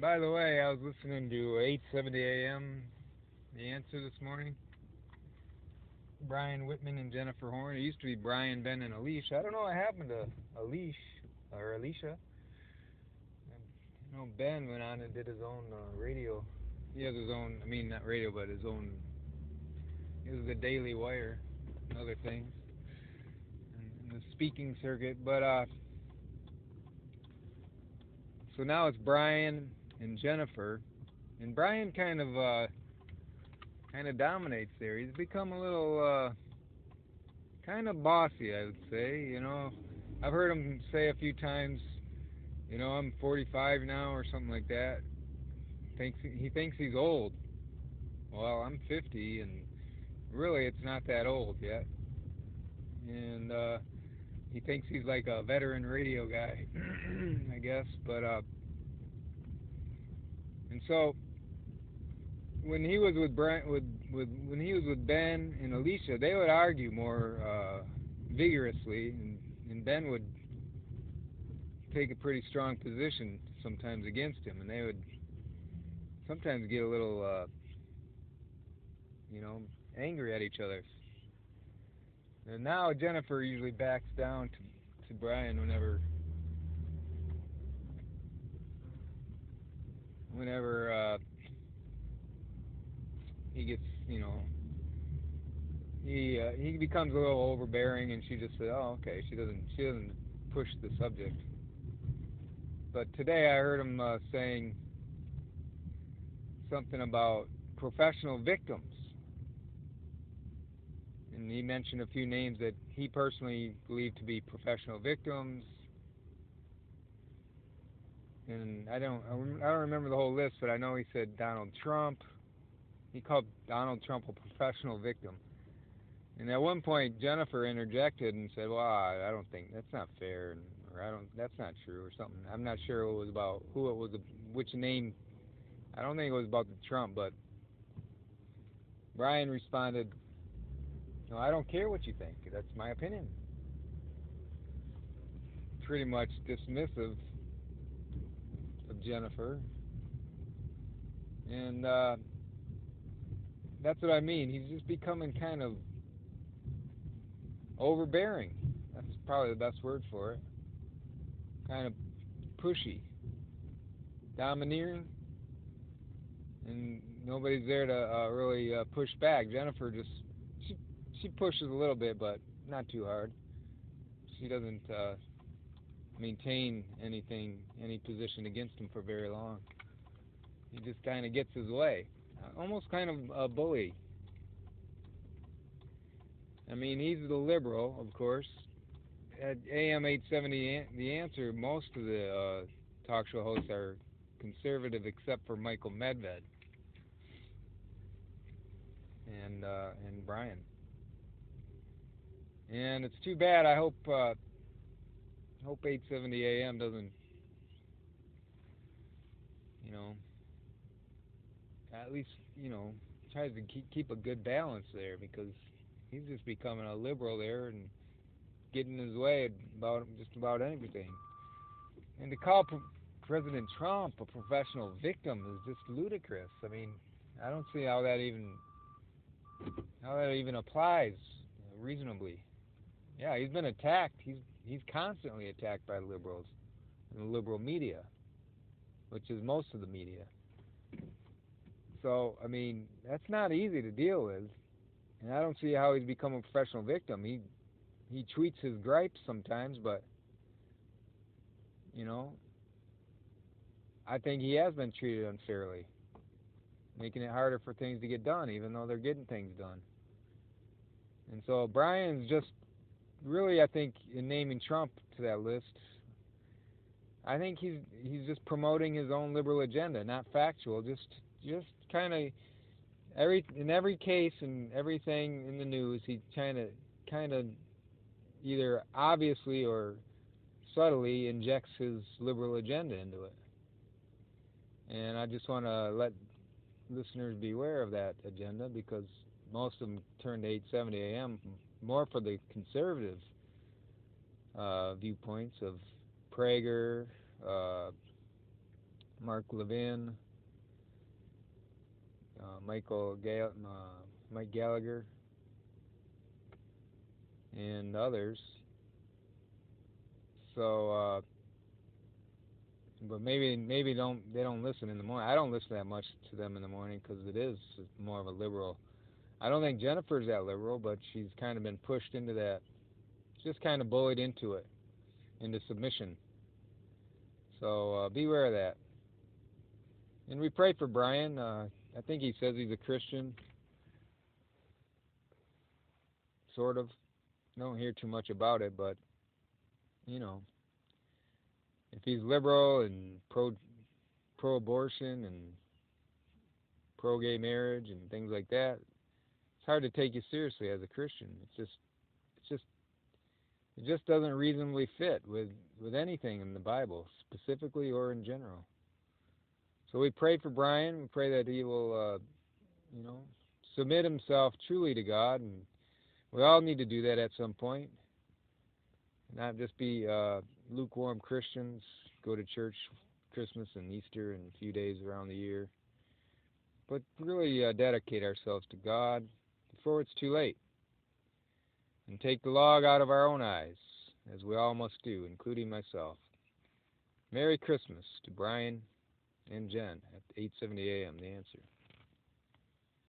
By the way, I was listening to 8:70 a.m. The Answer this morning. Brian Whitman and Jennifer Horn. It used to be Brian, Ben, and Alicia. I don't know what happened to Alicia or Alicia. Ben went on and did his own radio. He has his own. I mean, not radio, but his own. It was the Daily Wire, and other things, and the speaking circuit. But so now it's Brian and Jennifer, and Brian kind of dominates there. He's become a little kind of bossy, I would say. I've heard him say a few times, I'm 45 now or something like that. He thinks he's old. Well, I'm 50, and really it's not that old yet. And he thinks he's like a veteran radio guy, I guess. But and so when he was with when he was with Ben and Alicia, they would argue more vigorously, and Ben would take a pretty strong position sometimes against him, and they would sometimes get a little, you know, angry at each other. And now Jennifer usually backs down to Brian whenever he gets, he becomes a little overbearing, and she just says, "Oh, okay." She doesn't push the subject. But today I heard him saying something about professional victims, and he mentioned a few names that he personally believed to be professional victims. And I don't remember the whole list, but I know he said Donald Trump. He called Donald Trump a professional victim. And at one point, Jennifer interjected and said, "Well, I don't think that's not fair," or "I don't, that's not true," or something. I'm not sure it was about who it was, which name. I don't think it was about the Trump, but Brian responded, "No, I don't care what you think. That's my opinion." Pretty much dismissive of Jennifer, and that's what I mean. He's just becoming kind of overbearing. That's probably the best word for it. Kind of pushy, domineering, and nobody's there to really push back. Jennifer just she she pushes a little bit, but not too hard. She doesn't maintain any position against him for very long. He just kind of gets his way, almost kind of a bully. I mean, he's the liberal, of course. At AM 870, The Answer, most of the talk show hosts are conservative, except for Michael Medved and Brian. And it's too bad. I hope 870 AM doesn't, you know, at least, tries to keep a good balance there, because he's just becoming a liberal there and getting his way about just about anything. And to call President Trump a professional victim is just ludicrous. I mean, I don't see how that even applies reasonably. Yeah, he's been attacked. He's constantly attacked by liberals and the liberal media, which is most of the media. So, I mean, that's not easy to deal with. And I don't see how he's become a professional victim. He tweets his gripes sometimes, but you know, I think he has been treated unfairly, making it harder for things to get done, even though they're getting things done. And so Brian's just really, I think, in naming Trump to that list, I think he's just promoting his own liberal agenda, not factual, just kind of in every case and everything in the news, he kind of either obviously or subtly injects his liberal agenda into it. And I just want to let listeners be aware of that agenda, because most of them turn to 870 AM more for the conservative viewpoints of Prager, Mark Levin, Mike Gallagher, and others. So, but maybe they don't listen in the morning. I don't listen that much to them in the morning because it is more of a liberal. I don't think Jennifer's that liberal, but she's kind of been pushed into that. Just kind of bullied into it, into submission. So beware of that. And we pray for Brian. I think he says he's a Christian, sort of. Don't hear too much about it, but you know, if he's liberal and pro-abortion and pro-gay marriage and things like that, it's hard to take you seriously as a Christian. It's just it just doesn't reasonably fit with anything in the Bible, specifically or in general. So we pray for Brian. We pray that he will, submit himself truly to God, and we all need to do that at some point. Not just be lukewarm Christians, go to church Christmas and Easter and a few days around the year, but really dedicate ourselves to God before it's too late, and take the log out of our own eyes, as we all must do, including myself. Merry Christmas to Brian and Jen at 8:70 a.m. The Answer.